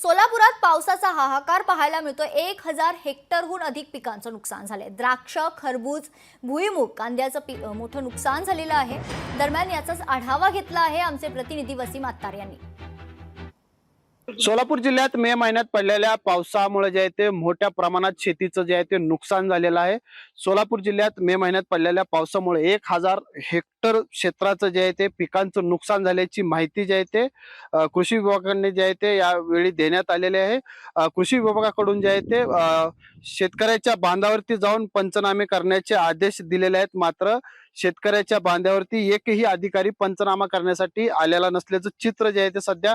सोलापुरात पावसाचा हाहाकार पाहायला मिळतो। 1000 हेक्टरहून अधिक पिकांचं नुकसान झाले। द्राक्ष, खरबूज, भुईमूग, कांद्याचं मोठं नुकसान झालेलं आहे। दरम्यान याचाच आढावा घेतला आहे आमचे प्रतिनिधी वसीम अत्तार यांनी। सोलापूर जिल्ह्यात मे महिन्यात पडलेल्या पावसामुळे जे आहे ते मोठ्या प्रमाणात शेतीचं जे आहे ते नुकसान झालेलं आहे। सोलापूर जिल्ह्यात मे महिन्यात पडलेल्या पावसामुळे 1000 हेक्टर क्षेत्राचं जे आहे ते पिकांचं नुकसान झाल्याची माहिती जी आहे ते कृषी विभागाकडे जे आहे ते यावेळी देण्यात आलेले आहे। कृषी विभागाकडून जे आहे ते शेतकऱ्याच्या बांधावरती जाऊन पंचनामे करण्याचे आदेश दिलेले आहेत। मात्र शेतकऱ्याच्या बांधावरती एकही अधिकारी पंचनामा करण्यासाठी आलेला नसल्याचं चित्र जे आहे ते सध्या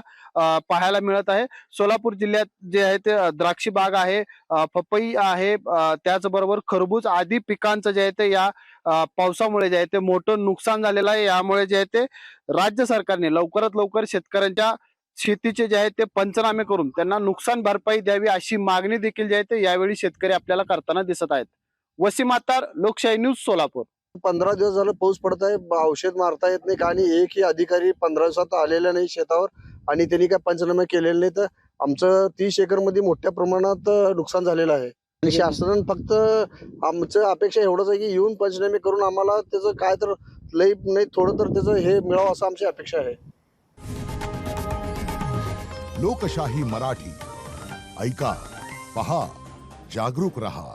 पाहायला मिळत आहे। सोलापूर जिल्ह्यात जे आहे ते द्राक्षी बाग आहे, पपई आहे, त्याचबरोबर खरबूज आदी पिकांचं जे आहे ते या पावसामुळे जे आहे ते मोठं नुकसान झालेलं आहे। यामुळे जे आहे ते राज्य सरकारने लवकरात लवकर शेतकऱ्यांच्या शेतीचे जे आहे ते पंचनामे करून त्यांना नुकसान भरपाई द्यावी अशी मागणी देखील जे आहे ते यावेळी शेतकरी आपल्याला करताना दिसत आहेत। वसीम अत्तार, लोकशाही न्यूज, सोलापूर। 15 दिवस झालं पाऊस पडत आहे, औषध मारता येत नाही आणि एकही अधिकारी 15 दिवसात आलेला नाही शेतावर आणि त्यांनी काय पंचनामे केलेले नाही। तर आमचं 30 एकर मध्ये मोठ्या प्रमाणात नुकसान झालेलं आहे आणि शासनानं फक्त आमचं अपेक्षा एवढंच आहे की येऊन पंचनामे करून आम्हाला त्याचं काय तर लई नाही थोडं तर त्याचं हे मिळावं असं आमची अपेक्षा आहे। लोकशाही मराठी ऐका, पहा, जागरूक रहा।